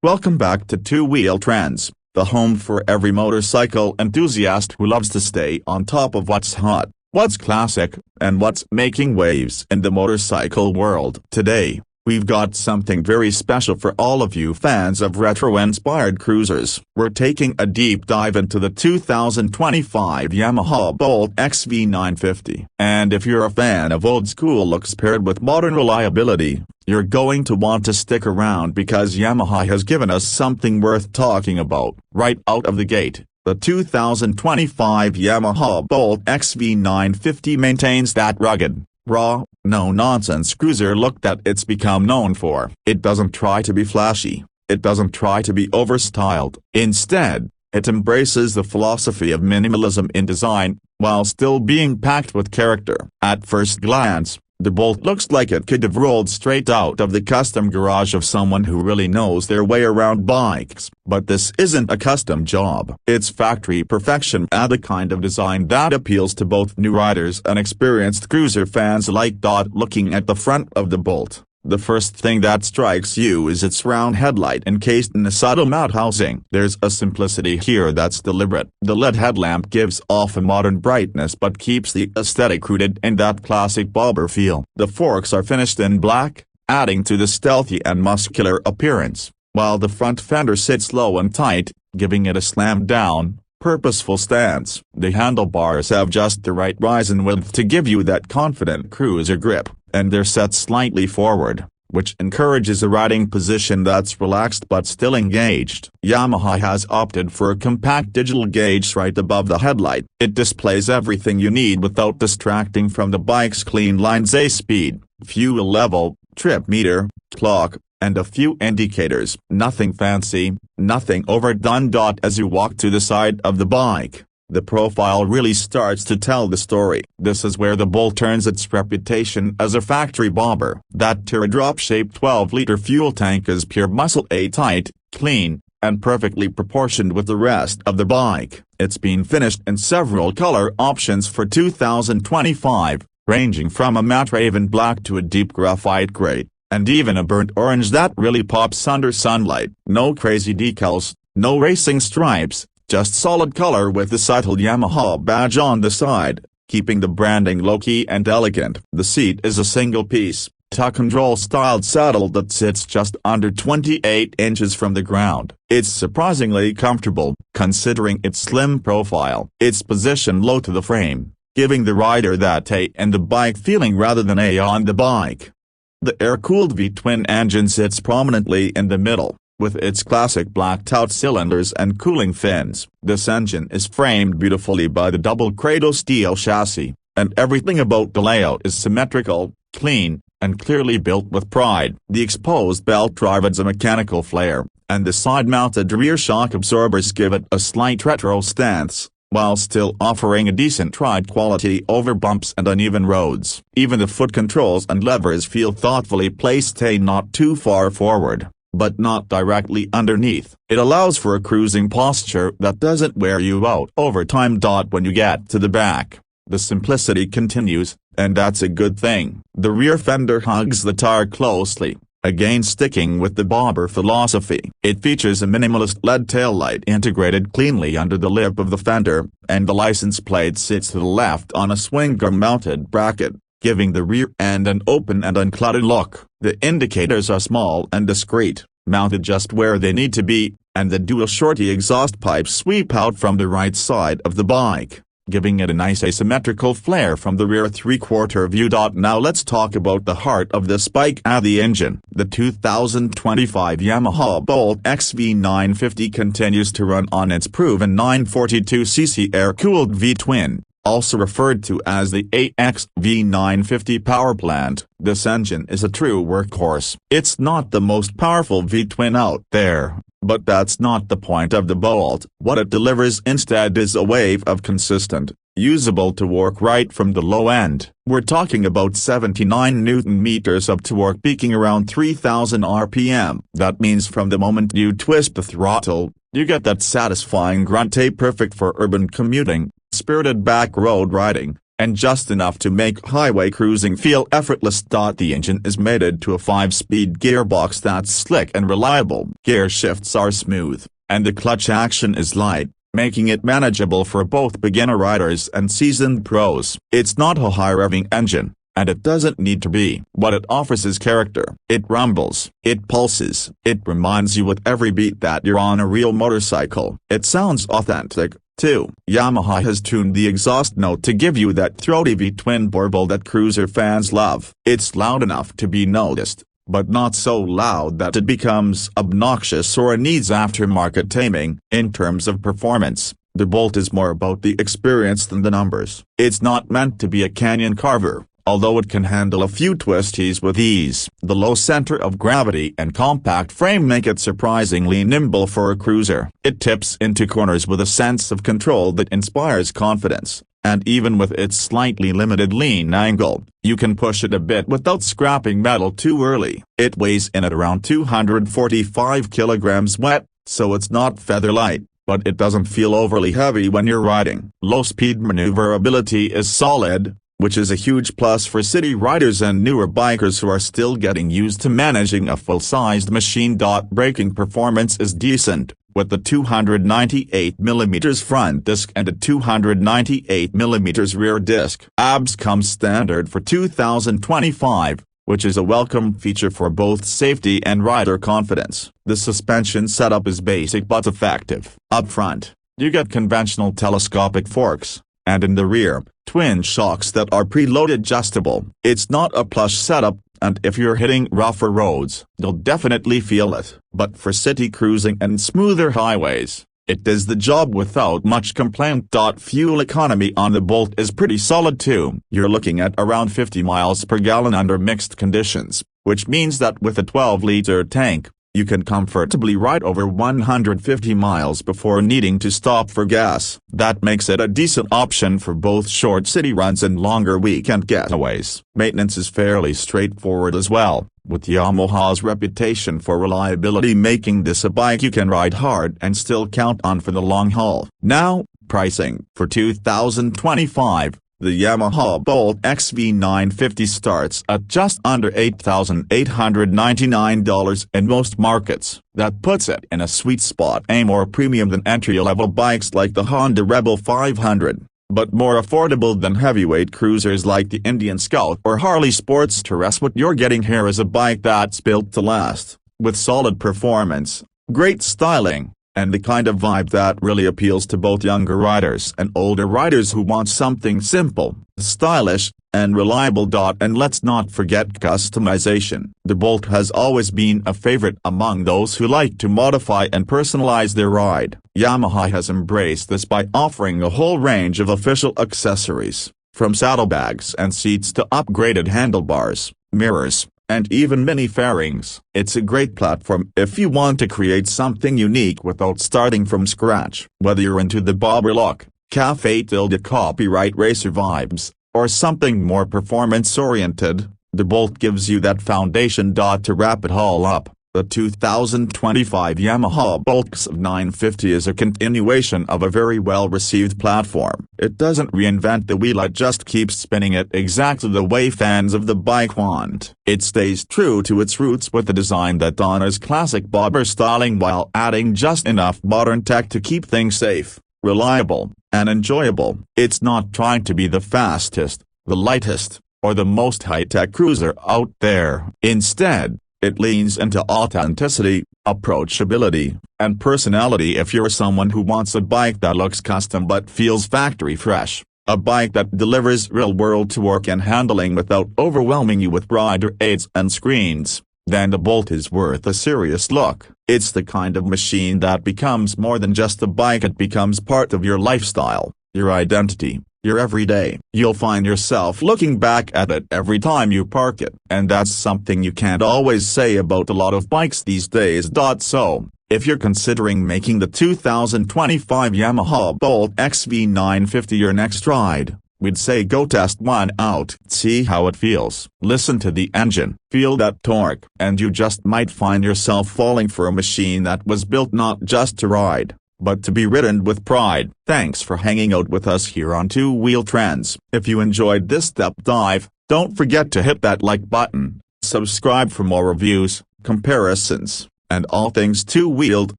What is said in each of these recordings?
Welcome back to Two Wheel Trends, the home for every motorcycle enthusiast who loves to stay on top of what's hot, what's classic, and what's making waves in the motorcycle world. Today, we've got something very special for all of you fans of retro-inspired cruisers. We're taking a deep dive into the 2025 Yamaha Bolt XV950. And if you're a fan of old-school looks paired with modern reliability, you're going to want to stick around because Yamaha has given us something worth talking about. Right out of the gate, the 2025 Yamaha Bolt XV950 maintains that rugged, raw, no-nonsense cruiser look that it's become known for. It doesn't try to be flashy, it doesn't try to be overstyled. Instead, it embraces the philosophy of minimalism in design, while still being packed with character. At first glance, the Bolt looks like it could have rolled straight out of the custom garage of someone who really knows their way around bikes. But this isn't a custom job. It's factory perfection and the kind of design that appeals to both new riders and experienced cruiser fans alike. Looking at the front of the Bolt, the first thing that strikes you is its round headlight encased in a subtle matte housing. There's a simplicity here that's deliberate. The LED headlamp gives off a modern brightness but keeps the aesthetic rooted in that classic bobber feel. The forks are finished in black, adding to the stealthy and muscular appearance, while the front fender sits low and tight, giving it a slammed-down, purposeful stance. The handlebars have just the right rise and width to give you that confident cruiser grip, and they're set slightly forward, which encourages a riding position that's relaxed but still engaged. Yamaha has opted for a compact digital gauge right above the headlight. It displays everything you need without distracting from the bike's clean lines: a speed, fuel level, trip meter, clock, and a few indicators. Nothing fancy, nothing overdone. As you walk to the side of the bike, the profile really starts to tell the story. This is where the Bolt turns its reputation as a factory bobber. That teardrop-shaped 12-liter fuel tank is pure muscle, tight, clean, and perfectly proportioned with the rest of the bike. It's been finished in several color options for 2025, ranging from a matte raven black to a deep graphite gray, and even a burnt orange that really pops under sunlight. No crazy decals, no racing stripes, just solid color with the subtle Yamaha badge on the side, keeping the branding low-key and elegant. The seat is a single-piece, tuck-and-roll styled saddle that sits just under 28 inches from the ground. It's surprisingly comfortable, considering its slim profile. It's positioned low to the frame, giving the rider that A in the bike feeling rather than A on the bike. The air-cooled V-twin engine sits prominently in the middle, with its classic blacked-out cylinders and cooling fins. This engine is framed beautifully by the double cradle steel chassis, and everything about the layout is symmetrical, clean, and clearly built with pride. The exposed belt drive adds a mechanical flair, and the side-mounted rear shock absorbers give it a slight retro stance, while still offering a decent ride quality over bumps and uneven roads. Even the foot controls and levers feel thoughtfully placed, not too far forward, but not directly underneath. It allows for a cruising posture that doesn't wear you out over time. When you get to the back, the simplicity continues, and that's a good thing. The rear fender hugs the tire closely, again sticking with the bobber philosophy. It features a minimalist LED taillight integrated cleanly under the lip of the fender, and the license plate sits to the left on a swing-arm-mounted bracket, giving the rear end an open and uncluttered look. The indicators are small and discreet, mounted just where they need to be, and the dual shorty exhaust pipes sweep out from the right side of the bike, giving it a nice asymmetrical flair from the rear three-quarter view. Now let's talk about the heart of this bike, the engine. The 2025 Yamaha Bolt XV950 continues to run on its proven 942cc air-cooled V-twin, also referred to as the AXV950 power plant. This engine is a true workhorse. It's not the most powerful V-twin out there, but that's not the point of the Bolt. What it delivers instead is a wave of consistent, usable torque right from the low end. We're talking about 79 Nm of torque peaking around 3000 RPM. That means from the moment you twist the throttle, you get that satisfying grunt, perfect for urban commuting, spirited back road riding, and just enough to make highway cruising feel effortless. The engine is mated to a 5-speed gearbox that's slick and reliable. Gear shifts are smooth, and the clutch action is light, making it manageable for both beginner riders and seasoned pros. It's not a high-revving engine, and it doesn't need to be. What it offers is character. It rumbles, it pulses, it reminds you with every beat that you're on a real motorcycle. It sounds authentic, too. Yamaha has tuned the exhaust note to give you that throaty V-twin burble that cruiser fans love. It's loud enough to be noticed, but not so loud that it becomes obnoxious or needs aftermarket taming. In terms of performance, the Bolt is more about the experience than the numbers. It's not meant to be a canyon carver, although it can handle a few twisties with ease. The low center of gravity and compact frame make it surprisingly nimble for a cruiser. It tips into corners with a sense of control that inspires confidence, and even with its slightly limited lean angle, you can push it a bit without scrapping metal too early. It weighs in at around 245 kilograms wet, so it's not feather light, but it doesn't feel overly heavy when you're riding. Low-speed maneuverability is solid, which is a huge plus for city riders and newer bikers who are still getting used to managing a full-sized machine. Braking performance is decent, with the 298mm front disc and a 298mm rear disc. ABS comes standard for 2025, which is a welcome feature for both safety and rider confidence. The suspension setup is basic but effective. Up front, you get conventional telescopic forks, and in the rear, twin shocks that are preload adjustable. It's not a plush setup, and if you're hitting rougher roads, you'll definitely feel it. But for city cruising and smoother highways, it does the job without much complaint. Fuel economy on the Bolt is pretty solid too. You're looking at around 50 miles per gallon under mixed conditions, which means that with a 12-liter tank, you can comfortably ride over 150 miles before needing to stop for gas. That makes it a decent option for both short city runs and longer weekend getaways. Maintenance is fairly straightforward as well, with Yamaha's reputation for reliability making this a bike you can ride hard and still count on for the long haul. Now, pricing. For 2025, the Yamaha Bolt XV950 starts at just under $8,899 in most markets. That puts it in a sweet spot, more premium than entry-level bikes like the Honda Rebel 500, but more affordable than heavyweight cruisers like the Indian Scout or Harley Sportster. What you're getting here is a bike that's built to last, with solid performance, great styling, and the kind of vibe that really appeals to both younger riders and older riders who want something simple, stylish, and reliable. And let's not forget customization. The Bolt has always been a favorite among those who like to modify and personalize their ride. Yamaha has embraced this by offering a whole range of official accessories, from saddlebags and seats to upgraded handlebars, mirrors, and even mini fairings. It's a great platform if you want to create something unique without starting from scratch. Whether you're into the bobber look, cafe-tilde copyright racer vibes, or something more performance-oriented, the Bolt gives you that foundation. To wrap it all up, the 2025 Yamaha Bolt XV950 is a continuation of a very well-received platform. It doesn't reinvent the wheel, it just keeps spinning it exactly the way fans of the bike want. It stays true to its roots with a design that honors classic bobber styling while adding just enough modern tech to keep things safe, reliable, and enjoyable. It's not trying to be the fastest, the lightest, or the most high-tech cruiser out there. Instead, it leans into authenticity, approachability, and personality. If you're someone who wants a bike that looks custom but feels factory fresh, a bike that delivers real-world torque and handling without overwhelming you with rider aids and screens, then the Bolt is worth a serious look. It's the kind of machine that becomes more than just a bike, it becomes part of your lifestyle, your identity, your everyday. You'll find yourself looking back at it every time you park it, and that's something you can't always say about a lot of bikes these days. So, if you're considering making the 2025 Yamaha Bolt XV950 your next ride, we'd say go test one out. See how it feels. Listen to the engine. Feel that torque. And you just might find yourself falling for a machine that was built not just to ride, but to be ridden with pride. Thanks for hanging out with us here on Two Wheel Trends. If you enjoyed this step dive, don't forget to hit that like button, subscribe for more reviews, comparisons, and all things two-wheeled,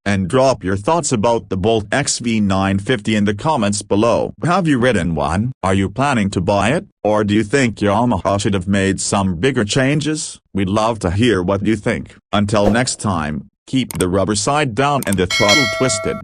and drop your thoughts about the Bolt XV950 in the comments below. Have you ridden one? Are you planning to buy it? Or do you think Yamaha should have made some bigger changes? We'd love to hear what you think. Until next time, keep the rubber side down and the throttle twisted.